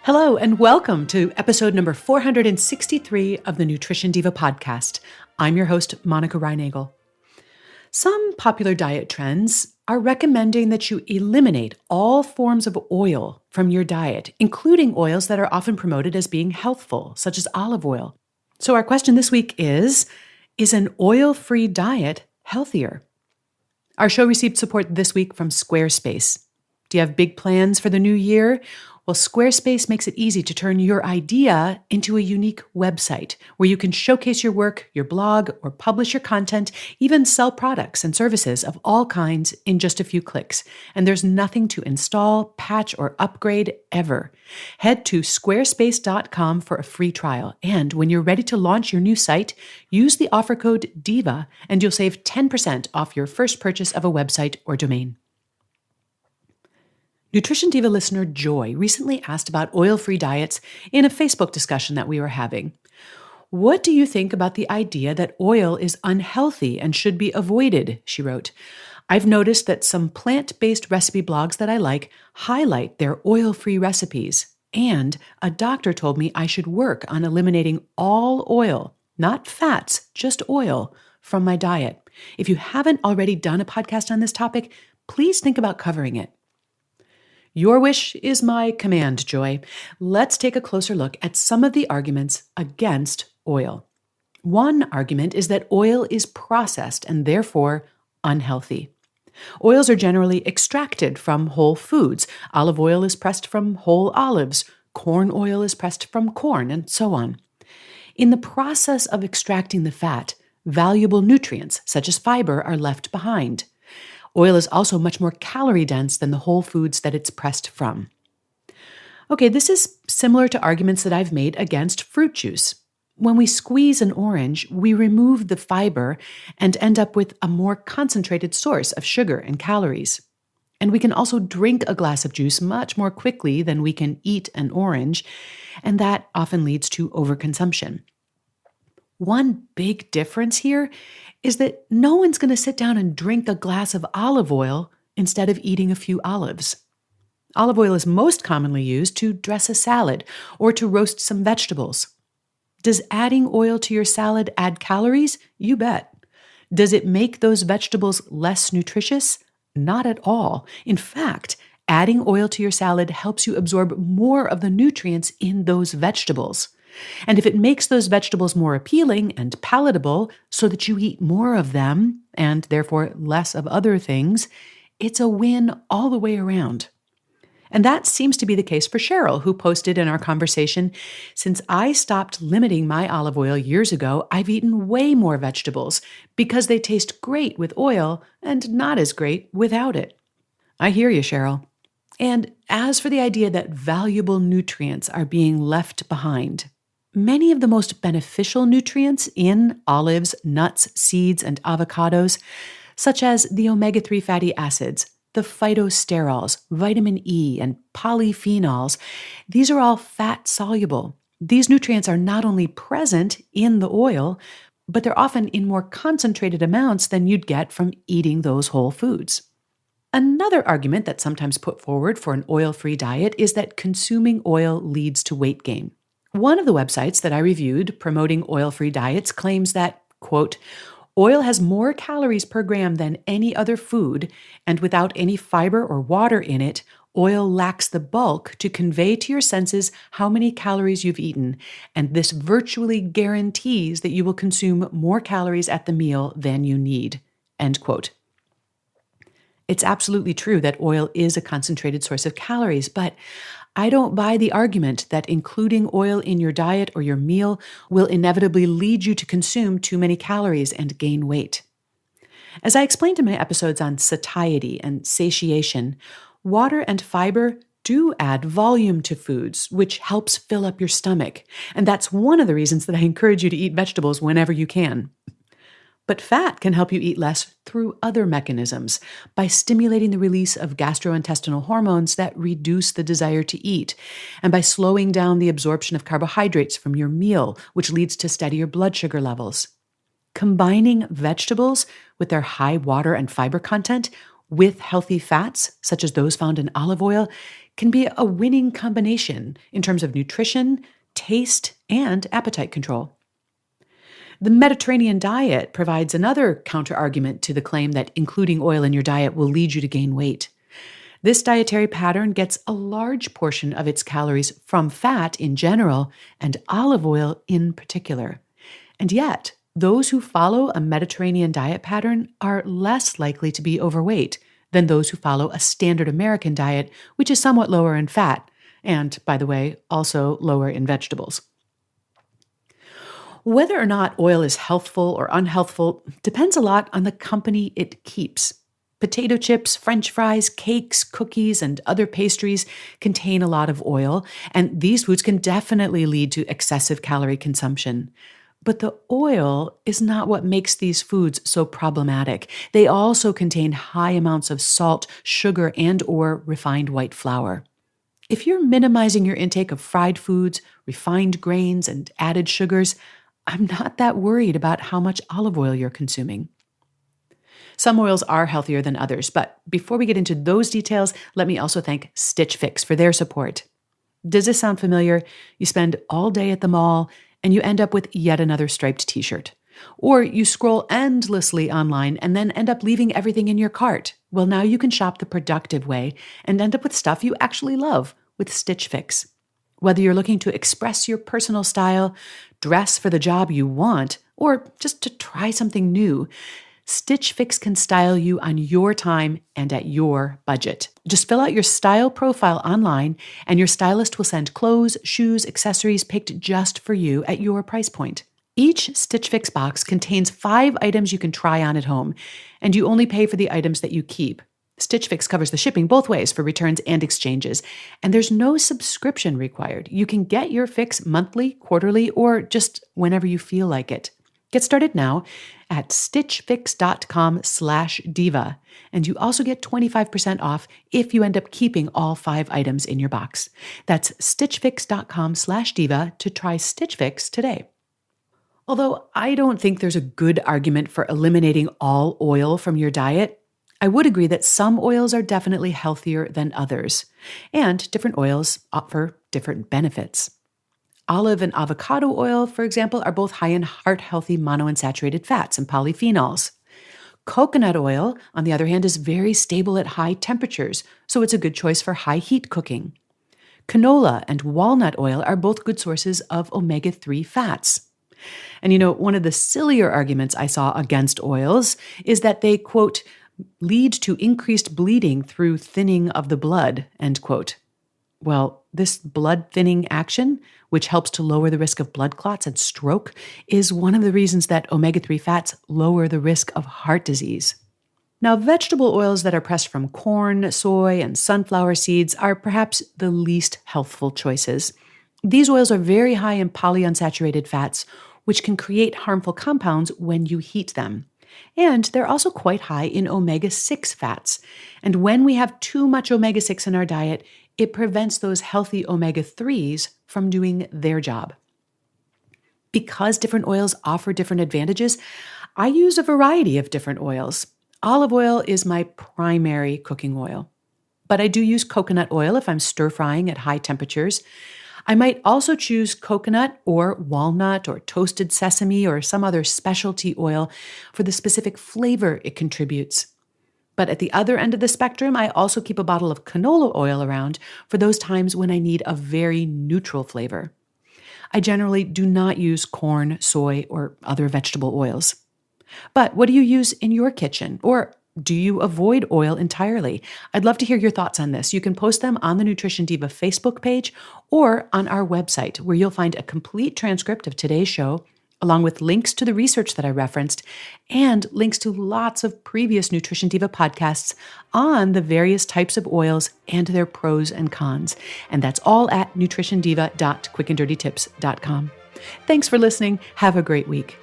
Hello, and welcome to episode number 463 of the Nutrition Diva podcast. I'm your host, Monica Reinagel. Some popular diet trends are recommending that you eliminate all forms of oil from your diet, including oils that are often promoted as being healthful, such as olive oil. So our question this week is an oil-free diet healthier? Our show received support this week from Squarespace. Do you have big plans for the new year? Well, Squarespace makes it easy to turn your idea into a unique website where you can showcase your work, your blog, or publish your content, even sell products and services of all kinds in just a few clicks. And there's nothing to install, patch, or upgrade ever. Head to squarespace.com for a free trial. And when you're ready to launch your new site, use the offer code DIVA and you'll save 10% off your first purchase of a website or domain. Nutrition Diva listener Joy recently asked about oil-free diets in a Facebook discussion that we were having. What do you think about the idea that oil is unhealthy and should be avoided? She wrote. I've noticed that some plant-based recipe blogs that I like highlight their oil-free recipes. And a doctor told me I should work on eliminating all oil, not fats, just oil, from my diet. If you haven't already done a podcast on this topic, please think about covering it. Your wish is my command, Joy. Let's take a closer look at some of the arguments against oil. One argument is that oil is processed and therefore unhealthy. Oils are generally extracted from whole foods. Olive oil is pressed from whole olives. Corn oil is pressed from corn, and so on. In the process of extracting the fat, valuable nutrients, such as fiber, are left behind. Oil is also much more calorie-dense than the whole foods that it's pressed from. Okay, this is similar to arguments that I've made against fruit juice. When we squeeze an orange, we remove the fiber and end up with a more concentrated source of sugar and calories. And we can also drink a glass of juice much more quickly than we can eat an orange, and that often leads to overconsumption. One big difference here is that no one's going to sit down and drink a glass of olive oil instead of eating a few olives. Olive oil is most commonly used to dress a salad or to roast some vegetables. Does adding oil to your salad add calories? You bet. Does it make those vegetables less nutritious? Not at all. In fact, adding oil to your salad helps you absorb more of the nutrients in those vegetables. And if it makes those vegetables more appealing and palatable so that you eat more of them and therefore less of other things, it's a win all the way around. And that seems to be the case for Cheryl, who posted in our conversation, since I stopped limiting my olive oil years ago, I've eaten way more vegetables because they taste great with oil and not as great without it. I hear you, Cheryl. And as for the idea that valuable nutrients are being left behind, many of the most beneficial nutrients in olives, nuts, seeds, and avocados, such as the omega-3 fatty acids, the phytosterols, vitamin E, and polyphenols, these are all fat-soluble. These nutrients are not only present in the oil, but they're often in more concentrated amounts than you'd get from eating those whole foods. Another argument that's sometimes put forward for an oil-free diet is that consuming oil leads to weight gain. One of the websites that I reviewed promoting oil-free diets claims that, quote, oil has more calories per gram than any other food, and without any fiber or water in it, oil lacks the bulk to convey to your senses how many calories you've eaten, and this virtually guarantees that you will consume more calories at the meal than you need, end quote. It's absolutely true that oil is a concentrated source of calories, but I don't buy the argument that including oil in your diet or your meal will inevitably lead you to consume too many calories and gain weight. As I explained in my episodes on satiety and satiation, water and fiber do add volume to foods, which helps fill up your stomach. And that's one of the reasons that I encourage you to eat vegetables whenever you can. But fat can help you eat less through other mechanisms, by stimulating the release of gastrointestinal hormones that reduce the desire to eat, and by slowing down the absorption of carbohydrates from your meal, which leads to steadier blood sugar levels. Combining vegetables with their high water and fiber content with healthy fats, such as those found in olive oil, can be a winning combination in terms of nutrition, taste, and appetite control. The Mediterranean diet provides another counterargument to the claim that including oil in your diet will lead you to gain weight. This dietary pattern gets a large portion of its calories from fat in general and olive oil in particular. And yet, those who follow a Mediterranean diet pattern are less likely to be overweight than those who follow a standard American diet, which is somewhat lower in fat, and, by the way, also lower in vegetables. Whether or not oil is healthful or unhealthful depends a lot on the company it keeps. Potato chips, French fries, cakes, cookies, and other pastries contain a lot of oil, and these foods can definitely lead to excessive calorie consumption. But the oil is not what makes these foods so problematic. They also contain high amounts of salt, sugar, and/or refined white flour. If you're minimizing your intake of fried foods, refined grains, and added sugars, I'm not that worried about how much olive oil you're consuming. Some oils are healthier than others, but before we get into those details, let me also thank Stitch Fix for their support. Does this sound familiar? You spend all day at the mall and you end up with yet another striped t-shirt. Or you scroll endlessly online and then end up leaving everything in your cart. Well, now you can shop the productive way and end up with stuff you actually love with Stitch Fix. Whether you're looking to express your personal style, dress for the job you want, or just to try something new, Stitch Fix can style you on your time and at your budget. Just fill out your style profile online, and your stylist will send clothes, shoes, accessories picked just for you at your price point. Each Stitch Fix box contains 5 items you can try on at home, and you only pay for the items that you keep. Stitch Fix covers the shipping both ways for returns and exchanges, and there's no subscription required. You can get your fix monthly, quarterly, or just whenever you feel like it. Get started now at stitchfix.com/diva, and you also get 25% off if you end up keeping all 5 items in your box. That's stitchfix.com/diva to try Stitch Fix today. Although I don't think there's a good argument for eliminating all oil from your diet, I would agree that some oils are definitely healthier than others, and different oils offer different benefits. Olive and avocado oil, for example, are both high in heart-healthy monounsaturated fats and polyphenols. Coconut oil, on the other hand, is very stable at high temperatures, so it's a good choice for high heat cooking. Canola and walnut oil are both good sources of omega-3 fats. And one of the sillier arguments I saw against oils is that they, quote, lead to increased bleeding through thinning of the blood, end quote. Well, this blood thinning action, which helps to lower the risk of blood clots and stroke, is one of the reasons that omega-3 fats lower the risk of heart disease. Now, vegetable oils that are pressed from corn, soy, and sunflower seeds are perhaps the least healthful choices. These oils are very high in polyunsaturated fats, which can create harmful compounds when you heat them. And they're also quite high in omega-6 fats. And when we have too much omega-6 in our diet, it prevents those healthy omega-3s from doing their job. Because different oils offer different advantages, I use a variety of different oils. Olive oil is my primary cooking oil, but I do use coconut oil if I'm stir-frying at high temperatures. I might also choose coconut or walnut or toasted sesame or some other specialty oil for the specific flavor it contributes. But at the other end of the spectrum, I also keep a bottle of canola oil around for those times when I need a very neutral flavor. I generally do not use corn, soy, or other vegetable oils. But what do you use in your kitchen? Or do you avoid oil entirely? I'd love to hear your thoughts on this. You can post them on the Nutrition Diva Facebook page or on our website, where you'll find a complete transcript of today's show, along with links to the research that I referenced and links to lots of previous Nutrition Diva podcasts on the various types of oils and their pros and cons. And that's all at nutritiondiva.quickanddirtytips.com. Thanks for listening. Have a great week.